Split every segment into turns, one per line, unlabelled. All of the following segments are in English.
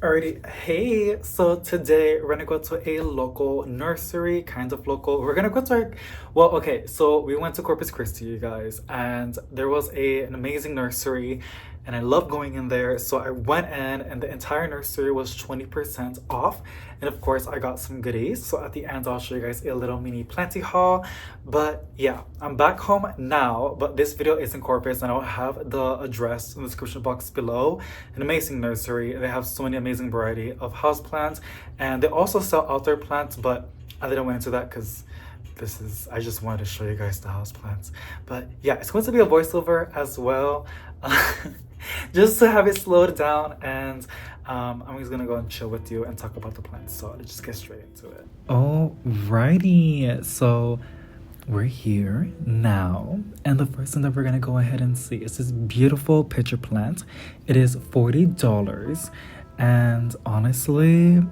Alrighty, hey, so today we're gonna go to a local nursery, kind of local. We're gonna go to okay, so we went to Corpus Christi, you guys, and there was an amazing nursery, and I love going in there. So I went in, and the entire nursery was 20% off. And of course, I got some goodies. So at the end, I'll show you guys a little mini planty haul. But yeah, I'm back home now, but this video is in Corpus, and I'll have the address in the description box below. An amazing nursery. They have so many amazing variety of houseplants, and they also sell outdoor plants, but I didn't went into that because I just wanted to show you guys the houseplants. But yeah, it's going to be a voiceover as well. Just to have it slowed down, and I'm just gonna go and chill with you and talk about the plants. So let's just get straight into it. Alrighty, so we're here now, and the first thing that we're gonna go ahead and see is this beautiful pitcher plant. It is $40, and honestly,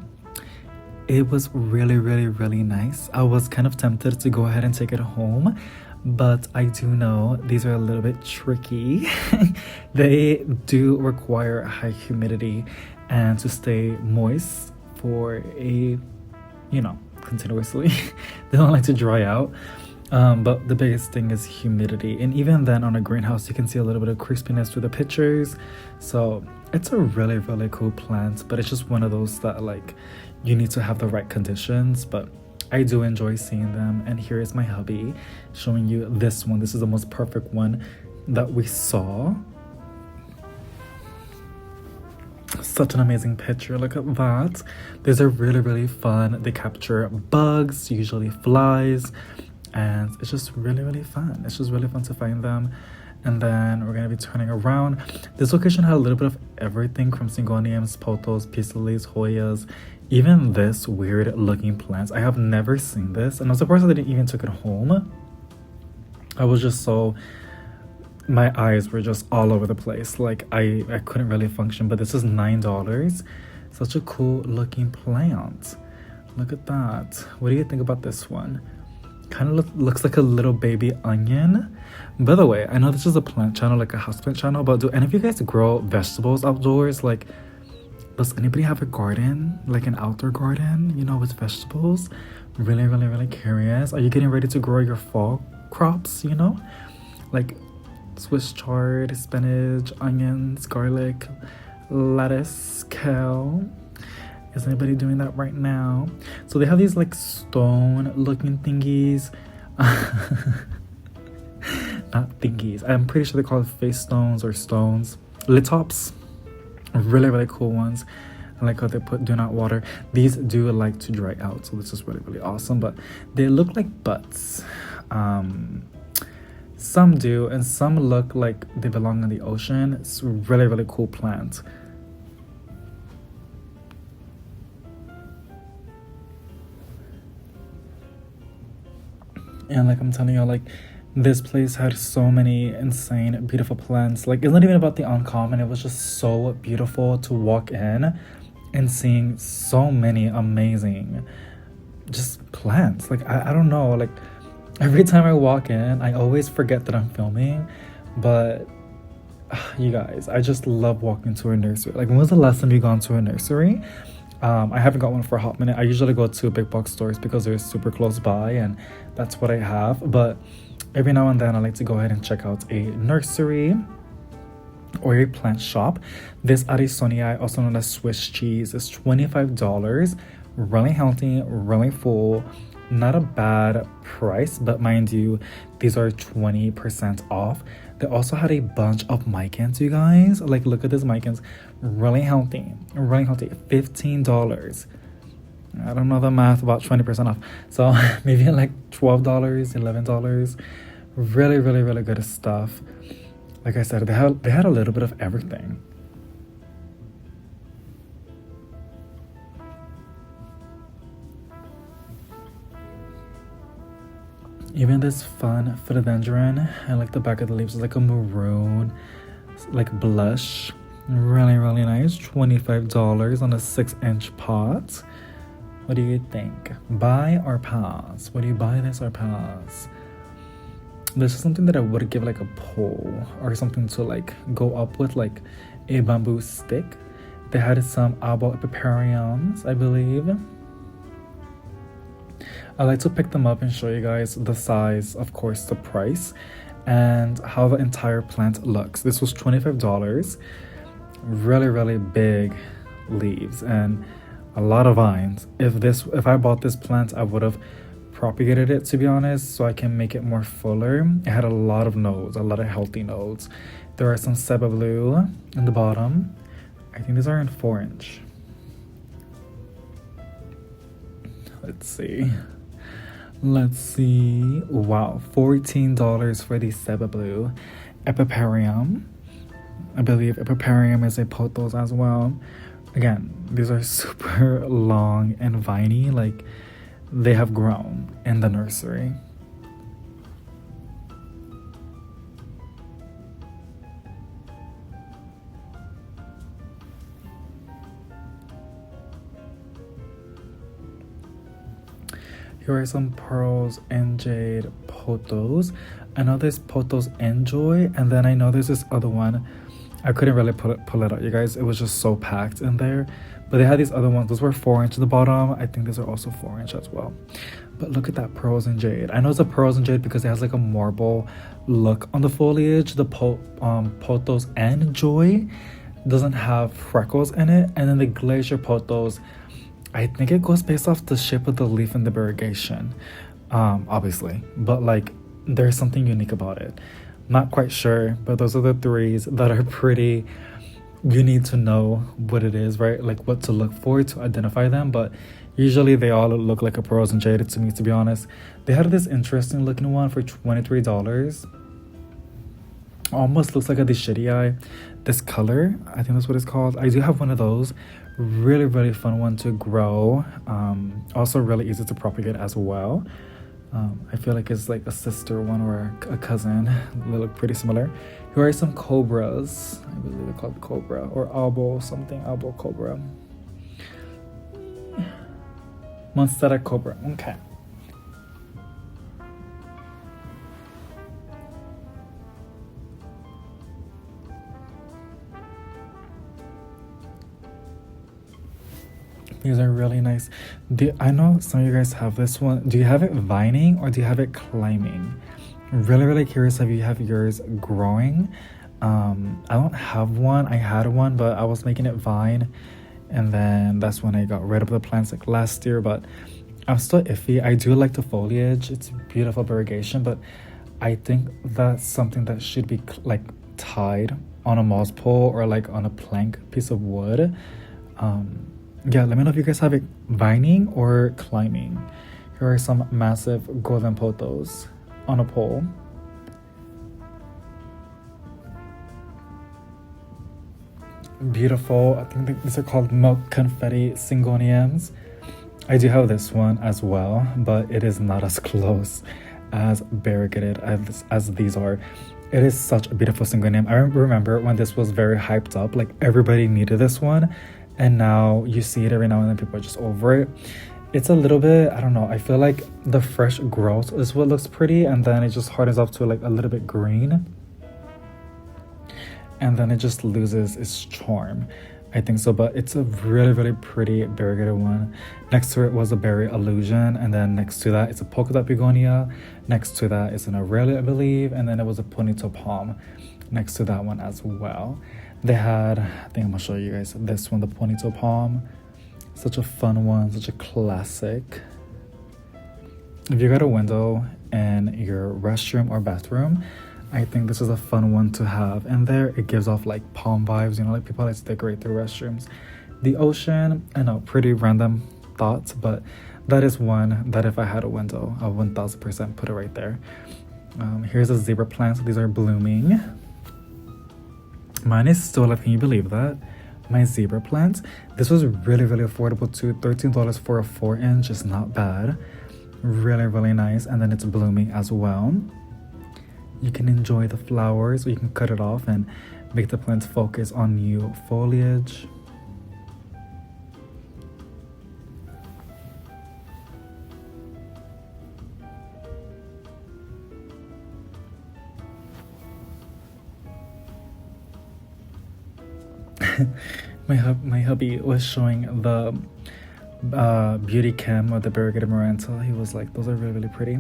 it was really nice. I was kind of tempted to go ahead and take it home, but I do know these are a little bit tricky. They do require high humidity and to stay moist for continuously. They don't like to dry out. But the biggest thing is humidity, and even then on a greenhouse you can see a little bit of crispiness through the pictures. So it's a really cool plant, but it's just one of those that like you need to have the right conditions. But I do enjoy seeing them, and here is my hubby showing you this one. This is the most perfect one that we saw. Such an amazing picture. Look at that. These are really fun. They capture bugs, usually flies, and it's just really fun. It's just really fun to find them. And then we're gonna be turning around. This location had a little bit of everything from Syngoniums, Pothos, Peace Lilies, Hoyas, even this weird looking plants. I have never seen this, and I'm surprised I didn't even took it home. I was just so, my eyes were just all over the place. Like I couldn't really function, but this is $9. Such a cool looking plant. Look at that. What do you think about this one? Kind of looks like a little baby onion. By the way, I know this is a plant channel, like a houseplant channel, but do any of you guys grow vegetables outdoors? Like, does anybody have a garden, like an outdoor garden, with vegetables? Really curious. Are you getting ready to grow your fall crops, like Swiss chard, spinach, onions, garlic, lettuce, kale? Is anybody doing that right now? So they have these like stone looking thingies. Not thingies. I'm pretty sure they call it face stones or stones. Litops. Really cool ones. I like how they put do not water. These do like to dry out, so this is really awesome. But they look like butts. Some do, and some look like they belong in the ocean. It's a really cool plant. And like I'm telling you, like this place had so many insane beautiful plants. Like it's not even about the uncommon, it was just so beautiful to walk in and seeing so many amazing just plants. Like I don't know, like every time I walk in I always forget that I'm filming, but you guys, I just love walking to a nursery. Like when was the last time you gone to a nursery? I haven't got one for a hot minute. I usually go to big box stores because they're super close by, and that's what I have. But every now and then I like to go ahead and check out a nursery or a plant shop. This Addisonii, also known as Swiss cheese, is $25. Really healthy, really full. Not a bad price, but mind you, these are 20% off. They also had a bunch of micans, you guys. Like, look at these micans. Really healthy, $15. I don't know the math about 20% off. So maybe like $12, $11. Really good stuff. Like I said, they had a little bit of everything. Even this fun philodendron, I like the back of the leaves. It's like a maroon, like blush. Really nice. $25 on a 6-inch pot. What do you think? Buy or pass? Would you buy this or pass? This is something that I would give like a pole or something to like go up with, like a bamboo stick. They had some arbor epiphaniums, I believe. I like to pick them up and show you guys the size, of course, the price, and how the entire plant looks. This was $25. Really, really big leaves and a lot of vines. If I bought this plant, I would have propagated it, to be honest, so I can make it more fuller. It had a lot of nodes, a lot of healthy nodes. There are some Seba Blue in the bottom. I think these are in 4-inch. Let's see. Wow, $14 for the Seba Blue Epiphanium. I believe Epiphanium is a pothos as well. Again, these are super long and viney, like they have grown in the nursery. Here are some pearls and jade pothos. I know there's pothos and joy, and then I know there's this other one. I couldn't really pull it out, you guys. It was just so packed in there. But they had these other ones. Those were 4-inch at the bottom. I think these are also 4-inch as well. But look at that pearls and jade. I know it's a pearls and jade because it has like a marble look on the foliage. The pothos and joy doesn't have freckles in it. And then the glacier pothos, I think it goes based off the shape of the leaf and the variegation, obviously. But like, there's something unique about it. Not quite sure, but those are the threes that are pretty. You need to know what it is, right? Like what to look for to identify them. But usually they all look like a pearls and jade to me, to be honest. They had this interesting looking one for $23. Almost looks like a Dishidii. This color, I think that's what it's called. I do have one of those. Really, really fun one to grow. Also really easy to propagate as well. I feel like it's like a sister one or a cousin. They look pretty similar. Here are some cobras. I believe they're called cobra or albo something. Albo cobra. Monstera cobra. Okay. These are really nice. I know some of you guys have this one. Do you have it vining or do you have it climbing? Really, really curious if you have yours growing. I don't have one. I had one, but I was making it vine. And then that's when I got rid of the plants like last year. But I'm still iffy. I do like the foliage. It's beautiful variegation. But I think that's something that should be like tied on a moss pole or like on a plank piece of wood. Yeah, let me know if you guys have it vining or climbing. Here are some massive golden pothos on a pole. Beautiful. I think these are called milk confetti syngoniums. I do have this one as well, but it is not as close as variegated as these are. It is such a beautiful syngonium. I remember when this was very hyped up, like everybody needed this one. And now you see it every now and then, people are just over it. It's a little bit, I don't know, I feel like the fresh growth is what looks pretty, and then it just hardens up to like a little bit green. And then it just loses its charm. I think so, but it's a really, really pretty variegated one. Next to it was a berry illusion, and then next to that it's a polka dot begonia. Next to that is an aurelia, I believe, and then it was a ponytail palm next to that one as well. They had, I think I'm gonna show you guys this one, the ponytail palm. Such a fun one, such a classic. If you got a window in your restroom or bathroom, I think this is a fun one to have in there. It gives off like palm vibes, you know, like people like to decorate their restrooms. The ocean, I know, pretty random thoughts, but that is one that if I had a window, I would 1000% put it right there. Here's a zebra plant. These are blooming. Mine is still up, can you believe that? My zebra plant. This was really, really affordable too. $13 for a 4-inch is not bad. Really, really nice. And then it's blooming as well. You can enjoy the flowers, or you can cut it off and make the plant focus on new foliage. my hubby was showing the beauty cam of the variegated maranta. He was like, those are really, really pretty.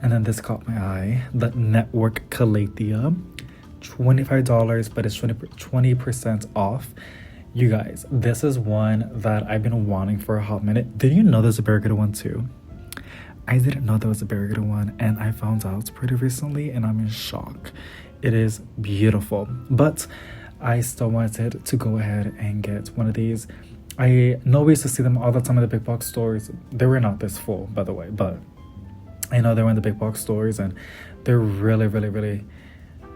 And then this caught my eye, the Network Calathea, $25, but it's 20% off. You guys, this is one that I've been wanting for a hot minute. Did you know there's a variegated one too? I didn't know there was a variegated one, and I found out pretty recently, and I'm in shock. It is beautiful, but I still wanted to go ahead and get one of these. I know we used to see them all the time in the big box stores. They were not this full, by the way, but I know they were in the big box stores, and they're really, really, really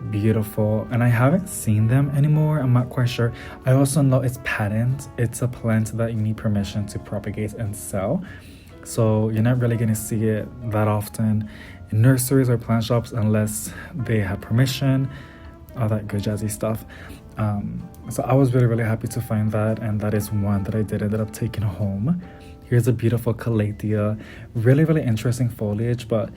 beautiful. And I haven't seen them anymore. I'm not quite sure. I also know it's patent. It's a plant that you need permission to propagate and sell. So you're not really going to see it that often in nurseries or plant shops unless they have permission, all that good jazzy stuff. So I was really, really happy to find that, and that is one that I did ended up taking home. Here's a beautiful Calathea. Really, really interesting foliage, but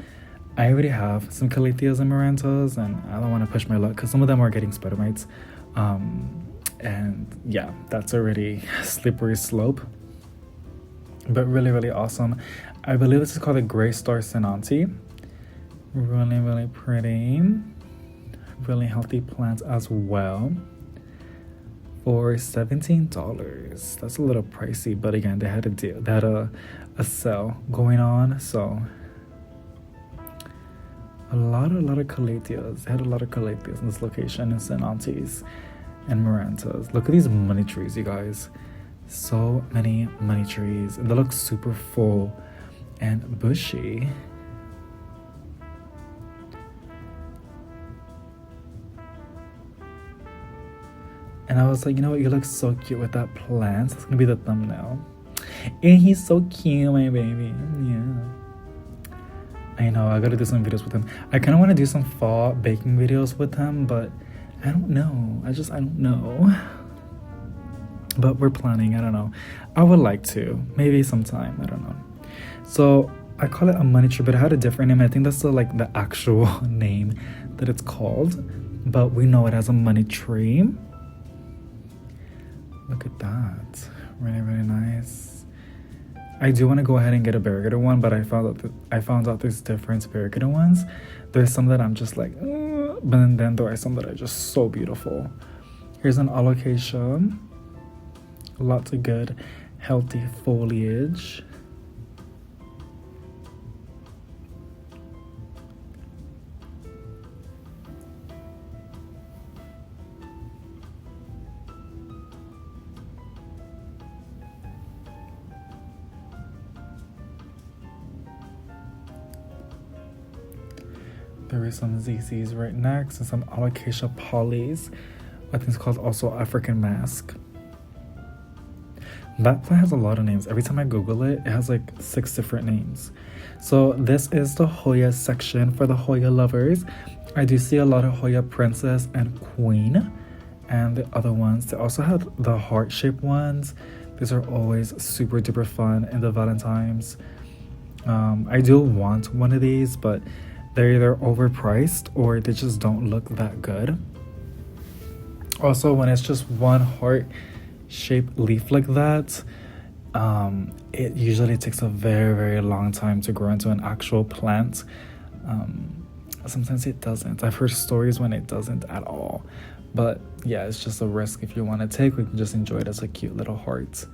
I already have some Calatheas and marantas, and I don't want to push my luck because some of them are getting spider mites. And yeah, that's already slippery slope. But really, really awesome. I believe this is called a Gray Star Senanti. Really, really pretty. Really healthy plant as well. For $17. That's a little pricey, but again, they had a deal. They had a sale going on, so a lot of Calatheas. They had a lot of Calatheas in this location, and Senantis and marantas. Look at these money trees, you guys. So many money trees, and they look super full and bushy. And I was like, you know what, you look so cute with that plant. It's gonna be the thumbnail. And he's so cute, my baby. Yeah, I know, I gotta do some videos with him. I kind of want to do some fall baking videos with him, but I don't know. I don't know. But we're planning. I don't know. I would like to. Maybe sometime. I don't know. So I call it a money tree, but it had a different name. I think that's the actual name that it's called. But we know it as a money tree. Look at that. Really, really nice. I do want to go ahead and get a variegated one, but I found out there's different variegated ones. There's some that I'm just like, but then there are some that are just so beautiful. Here's an alocasia. Lots of good, healthy foliage. There is some ZZs right next, and some alocasia polys. I think it's called also African mask. That plant has a lot of names. Every time I Google it, it has like 6 different names. So this is the Hoya section for the Hoya lovers. I do see a lot of Hoya Princess and Queen, and the other ones. They also have the heart-shaped ones. These are always super duper fun in the Valentine's. I do want one of these, but they're either overpriced or they just don't look that good. Also, when it's just one heart-shaped leaf like that, it usually takes a very, very long time to grow into an actual plant. Sometimes it doesn't. I've heard stories when it doesn't at all. But yeah, it's just a risk if you want to take. We can just enjoy it as a cute little heart.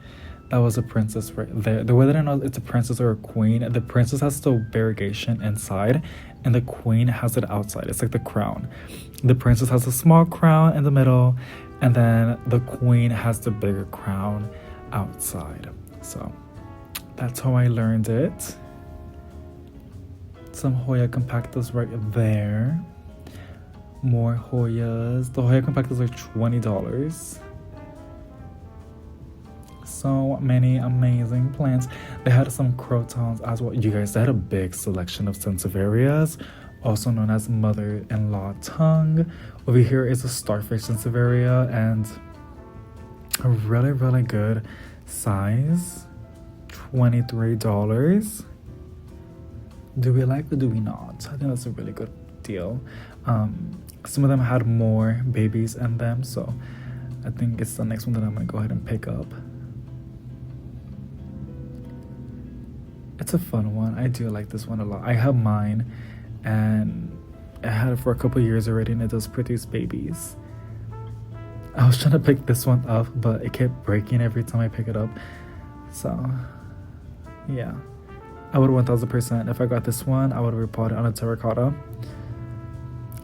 That was a princess right there. The way that I know it's a princess or a queen, the princess has the variegation inside, and the queen has it outside. It's like the crown. The princess has a small crown in the middle, and then the queen has the bigger crown outside. So that's how I learned it. Some Hoya compactus right there. More Hoyas. The Hoya compactus are $20. So many amazing plants. They had some crotons as well. You guys, they had a big selection of sansevieras, also known as mother-in-law tongue. Over here is a starfish sansevieria, and a really, really good size. $23. Do we like or do we not? I think that's a really good deal. Some of them had more babies in them, so I think it's the next one that I'm gonna go ahead and pick up. It's a fun one. I do like this one a lot. I have mine, and I had it for a couple years already, and it does produce babies. I was trying to pick this one up, but it kept breaking every time I pick it up. So, yeah. I would 1000%. If I got this one, I would repot it on a terracotta.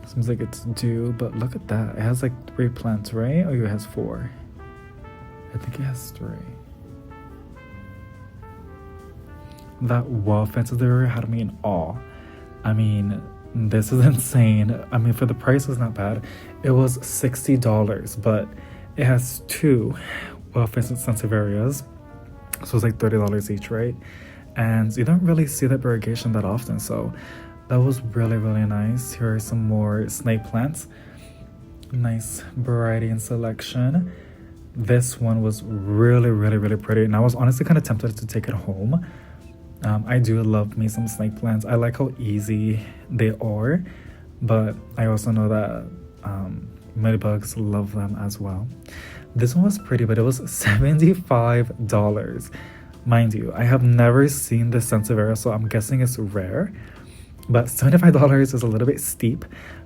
Seems like it's due, but look at that. It has like 3 plants, right? Or it has 4? I think it has 3. That wall fence there had me in awe. I mean, this is insane. I mean, for the price, it's not bad. It was $60, but it has 2 wall fence sansevierias. So it's like $30 each, right? And you don't really see that variegation that often, so that was really, really nice. Here are some more snake plants. Nice variety and selection. This one was really, really, really pretty, and I was honestly kind of tempted to take it home. I do love me some snake plants. I like how easy they are, but I also know that mealybugs love them as well. This one was pretty, but it was $75. Mind you, I have never seen this sansevieria, so I'm guessing it's rare. But $75 is a little bit steep.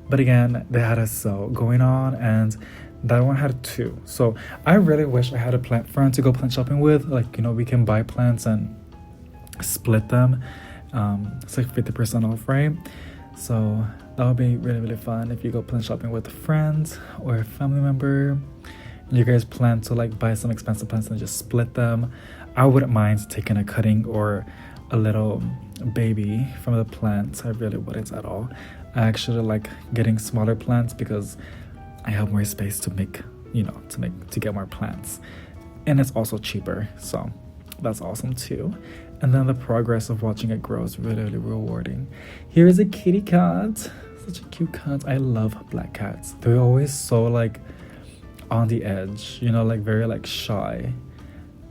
But again, they had a sale going on, and that one had 2. So I really wish I had a plant friend to go plant shopping with. Like, you know, we can buy plants and split them. It's like 50% off, right? So that would be really, really fun if you go plant shopping with a friend or a family member. You guys plan to like buy some expensive plants and just split them. I wouldn't mind taking a cutting or a little baby from the plants. I really wouldn't at all. I actually like getting smaller plants because I have more space to make, you know, to get more plants, and it's also cheaper, so that's awesome too. And then the progress of watching it grow is really, really rewarding. Here is a kitty cat. Such a cute cat. I love black cats. They're always so like on the edge, you know, like very like shy,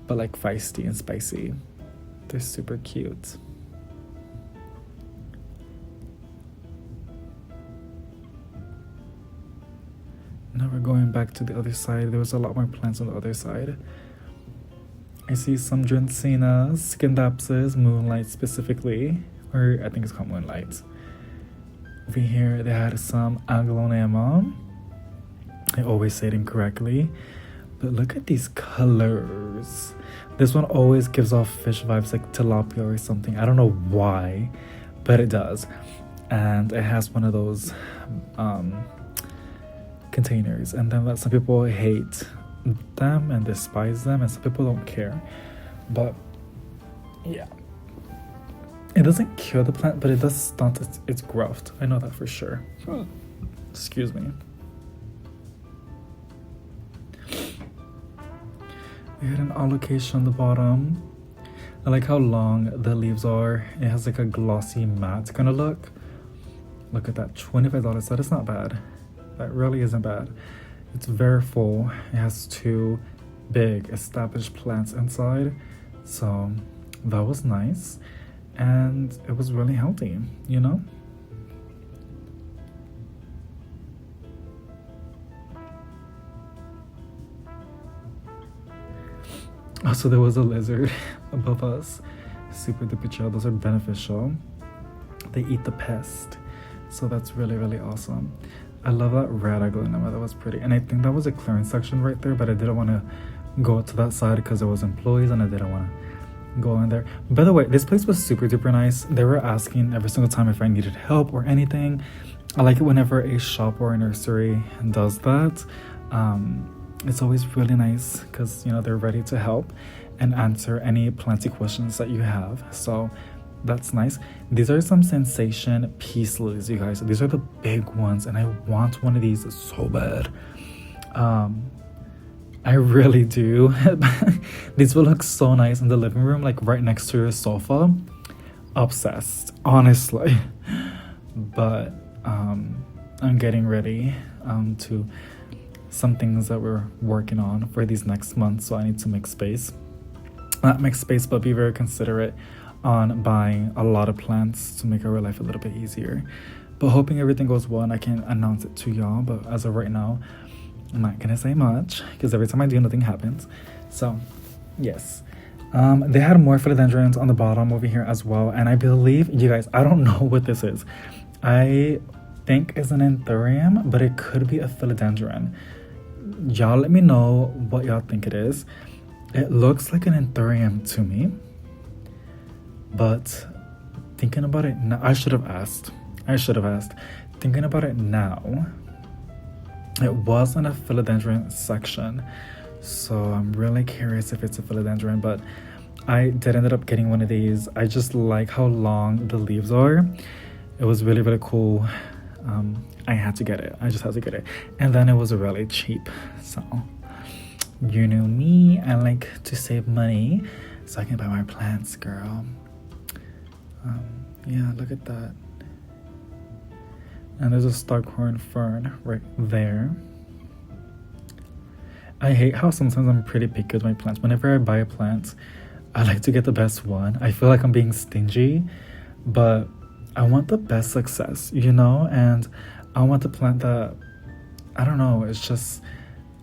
but like feisty and spicy. They're super cute. Now we're going back to the other side. There was a lot more plants on the other side. I see some Dracaenas, Scindapsus, Moonlight specifically, or I think it's called Moonlight. Over here they had some Aglaonema. I always say it incorrectly, but look at these colors. This one always gives off fish vibes, like tilapia or something. I don't know why, but it does. And it has one of those containers, and then some people hate them and despise them, and some people don't care. But yeah, it doesn't kill the plant, but it does stunt its growth. I know that for sure. Excuse me. We had an allocation on the bottom. I like how long the leaves are. It has like a glossy matte kind of look. Look at that, $25. That is not bad. That really isn't bad. It's very full. It has 2 big established plants inside, so that was nice, and it was really healthy, you know. Also, there was a lizard above us. Super duper chill. Those are beneficial. They eat the pest, so that's really, really awesome. I love that red Aglaonema. That was pretty, and I think that was a clearance section right there, but I didn't want to go to that side because there was employees and I didn't want to go in there. By the way, this place was super duper nice. They were asking every single time if I needed help or anything. I like it whenever a shop or a nursery does that. It's always really nice because, you know, they're ready to help and answer any planting questions that you have. So that's nice. These are some Sensation peace lilies, you guys. These are the big ones, and I want one of these so bad. I really do. These will look so nice in the living room, like right next to your sofa. Obsessed, honestly. But I'm getting ready to some things that we're working on for these next months, so I need to make space. Not make space, but be very considerate on buying a lot of plants to make our life a little bit easier. But hoping everything goes well and I can announce it to y'all. But as of right now, I'm not gonna say much because every time I do, nothing happens. So, yes. They had more philodendrons on the bottom over here as well. And I believe, you guys, I don't know what this is. I think it's an anthurium, but it could be a philodendron. Y'all let me know what y'all think it is. It looks like an anthurium to me. But thinking about it now, I should have asked. Thinking about it now, it was in a philodendron section. So I'm really curious if it's a philodendron, but I did end up getting one of these. I just like how long the leaves are. It was really, really cool. I had to get it. I just had to get it. And then it was really cheap. So, you know me, I like to save money so I can buy my plants, girl. Yeah, look at that. And there's a Starkhorn fern right there. I hate how sometimes I'm pretty picky with my plants. Whenever I buy a plant, I like to get the best one. I feel like I'm being stingy, but I want the best success, you know? And I want the plant that, I don't know, it's just,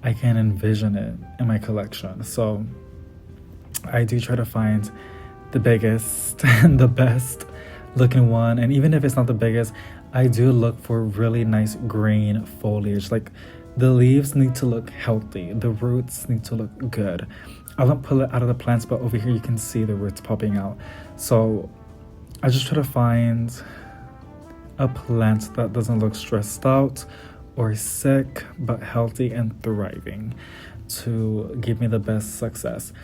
I can envision it in my collection. So I do try to find the biggest and the best looking one. And even if it's not the biggest, I do look for really nice green foliage. Like, the leaves need to look healthy. The roots need to look good. I don't pull it out of the plants, but over here you can see the roots popping out. So I just try to find a plant that doesn't look stressed out or sick, but healthy and thriving to give me the best success.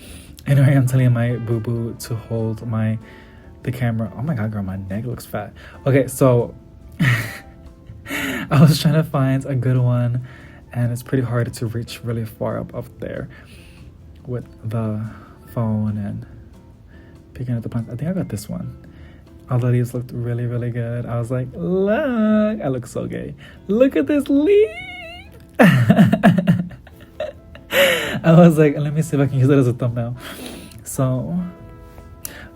Anyway, I'm telling my boo-boo to hold the camera. Oh my God, girl, my neck looks fat. Okay, so I was trying to find a good one, and it's pretty hard to reach really far up there with the phone and picking up the plants. I think I got this one. All the leaves looked really, really good. I was like, look, I look so gay. Look at this leaf. I was like, let me see if I can use it as a thumbnail. So,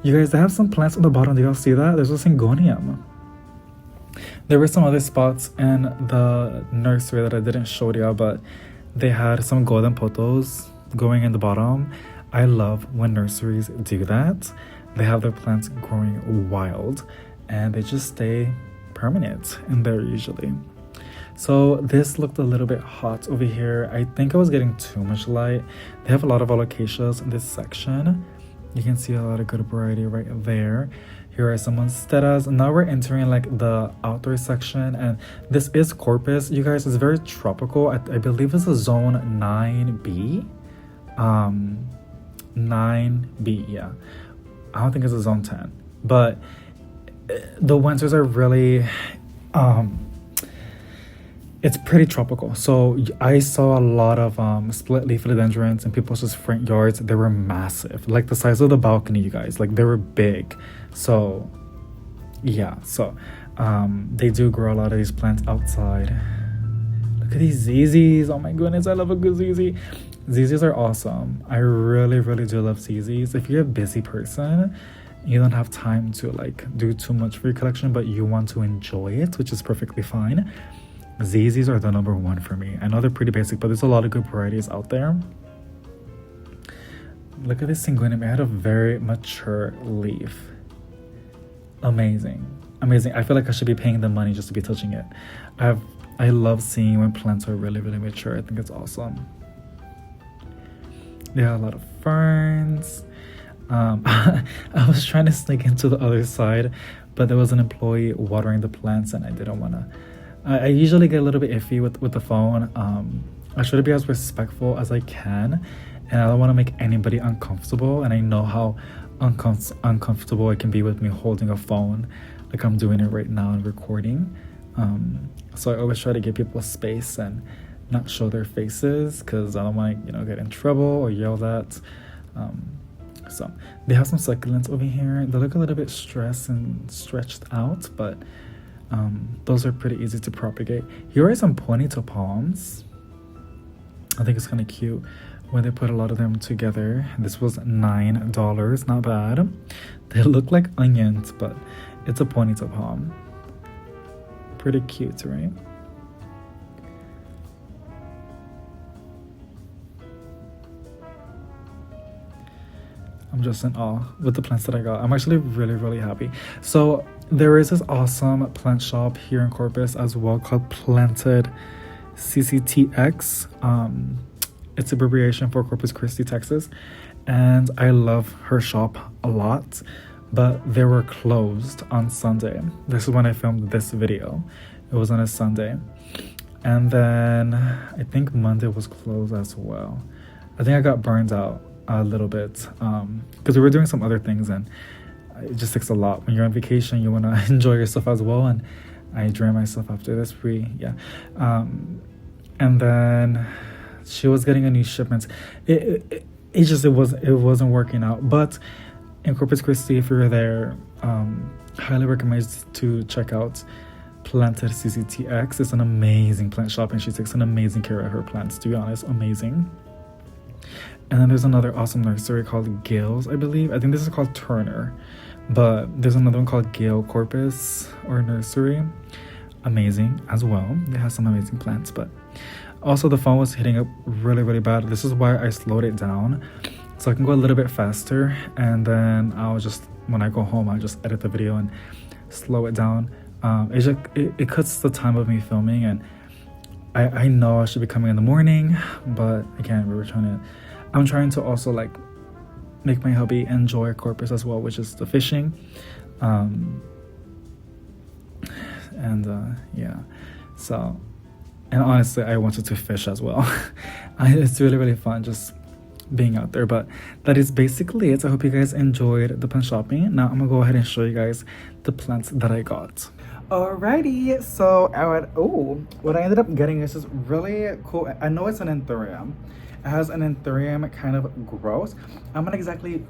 you guys, they have some plants on the bottom. Do y'all see that? There's a syngonium. There were some other spots in the nursery that I didn't show y'all, but they had some golden pothos going in the bottom. I love when nurseries do that. They have their plants growing wild and they just stay permanent in there usually. So this looked a little bit hot over here. I think I was getting too much light. They have a lot of alocasias in this section. You can see a lot of good variety right there. Here are some monsteras. Now we're entering like the outdoor section, and this is Corpus. You guys, it's very tropical. I believe it's a zone 9B. 9B, yeah. I don't think it's a zone 10. But the winters are really it's pretty tropical. So I saw a lot of split leaf philodendrons in people's front yards. They were massive, like the size of the balcony, you guys. Like, they were big. So yeah, so they do grow a lot of these plants outside. Look at these ZZs. Oh my goodness, I love a good ZZ. ZZs are awesome. I really, really do love ZZs. If you're a busy person, you don't have time to like do too much for your collection, but you want to enjoy it, which is perfectly fine. ZZs are the number one for me. I know they're pretty basic, but there's a lot of good varieties out there. Look at this syngonium. It had a very mature leaf. Amazing. Amazing. I feel like I should be paying them money just to be touching it. I love seeing when plants are really, really mature. I think it's awesome. They have a lot of ferns. I was trying to sneak into the other side, but there was an employee watering the plants and I didn't want to. I usually get a little bit iffy with the phone. I try to be as respectful as I can, and I don't want to make anybody uncomfortable, and I know how uncomfortable it can be with me holding a phone like I'm doing it right now and recording. So I always try to give people space and not show their faces because I don't want to, get in trouble or yelled at. So they have some succulents over here. They look a little bit stressed and stretched out, but those are pretty easy to propagate. Here are some ponytail palms. I think it's kind of cute when they put a lot of them together. This was $9, not bad. They look like onions, but it's a ponytail palm. Pretty cute, right? I'm just in awe with the plants that I got. I'm actually really, really happy. So there is this awesome plant shop here in Corpus as well called Planted CCTX. It's abbreviation for Corpus Christi, Texas. And I love her shop a lot, but they were closed on Sunday. This is when I filmed this video. It was on a Sunday. And then I think Monday was closed as well. I think I got burned out a little bit because we were doing some other things, and it just takes a lot. When you're on vacation, you want to enjoy yourself as well, and I drained myself after this and then she was getting a new shipment. It wasn't working out. But in Corpus Christi, if you're there, highly recommend to check out Planted CCTX. It's an amazing plant shop, and she takes an amazing care of her plants, to be honest. Amazing. And then there's another awesome nursery called Gale's, I believe. I think this is called Turner, but there's another one called Gale Corpus or Nursery. Amazing as well. They have some amazing plants, but also the phone was hitting up really, really bad. This is why I slowed it down so I can go a little bit faster, and then when I go home, I'll just edit the video and slow it down. It cuts the time of me filming, and I know I should be coming in the morning, but again, I'm trying to also like make my hubby enjoy Corpus as well, which is the fishing. So, and honestly, I wanted to fish as well. It's really, really fun just being out there. But that is basically it. I hope you guys enjoyed the plant shopping. Now I'm gonna go ahead and show you guys the plants that I got. Alrighty, so what I ended up getting is just really cool. I know it's an anthurium. It has an anthurium kind of growth. I'm not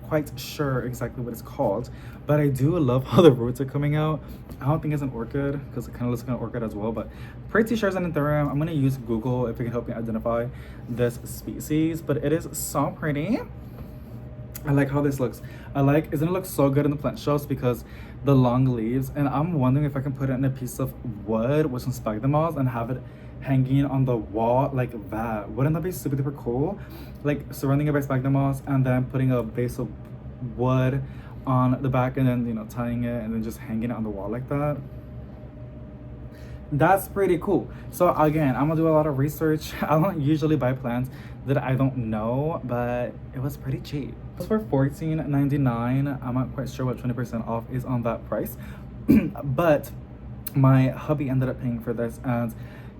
quite sure exactly what it's called, but I do love how the roots are coming out. I don't think it's an orchid because it kind of looks like an orchid as well, but pretty sure it's an anthurium. I'm gonna use Google if it can help me identify this species, but it is so pretty. I like how this looks. Isn't it look so good in the plant shows because the long leaves, and I'm wondering if I can put it in a piece of wood with some sphagnum moss and have it hanging on the wall like that. Wouldn't that be super duper cool? Like surrounding it by sphagnum moss and then putting a base of wood on the back, and then tying it and then just hanging it on the wall like that. That's pretty cool. So again, I'm gonna do a lot of research. I don't usually buy plants that I don't know, but it was pretty cheap. It was for $14.99. I'm not quite sure what 20% off is on that price. But my hubby ended up paying for this, and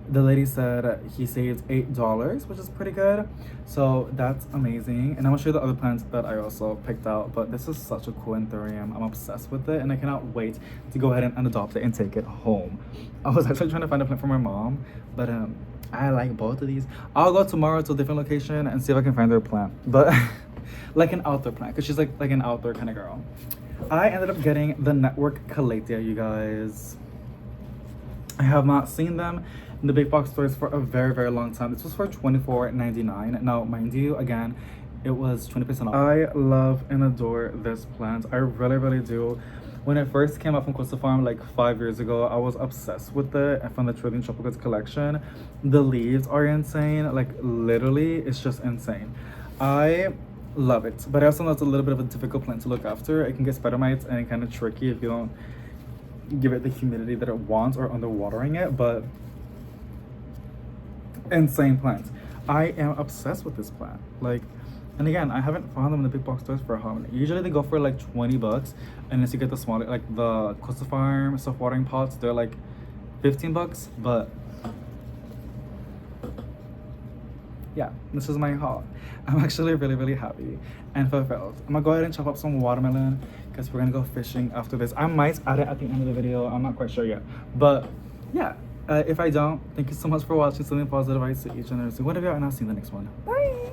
the lady said he saved $8, which is pretty good. So that's amazing. And I'm gonna show you the other plants that I also picked out, but this is such a cool anthurium. I'm obsessed with it, and I cannot wait to go ahead and adopt it and take it home. I was actually trying to find a plant for my mom, but I like both of these. I'll go tomorrow to a different location and see if I can find her plant, but like an outdoor plant, because she's like an outdoor kind of girl. I ended up getting the network Calatheas, you guys. I have not seen them in the big box stores for a very, very long time. This was for $24.99. Now, mind you, again, it was 20% off. I love and adore this plant. I really, really do. When it first came out from Coastal Farm like 5 years ago, I was obsessed with it. I found the Trillium Tropicals collection. The leaves are insane. Like literally, it's just insane. I love it. But I also know it's a little bit of a difficult plant to look after. It can get spider mites and kind of tricky if you don't give it the humidity that it wants or underwatering it, but insane plant. I am obsessed with this plant. Like, and again, I haven't found them in the big box stores for a while. Usually they go for like $20, unless you get the smaller, like the Coastal Farm self-watering pots, they're like $15. But yeah, this is my haul. I'm actually really, really happy and fulfilled. I'm gonna go ahead and chop up some watermelon because we're gonna go fishing after this. I might add it at the end of the video. I'm not quite sure yet, but yeah. If I don't, thank you so much for watching. Something positive I see each and every single one of you, and I'll see you in the next one. Bye.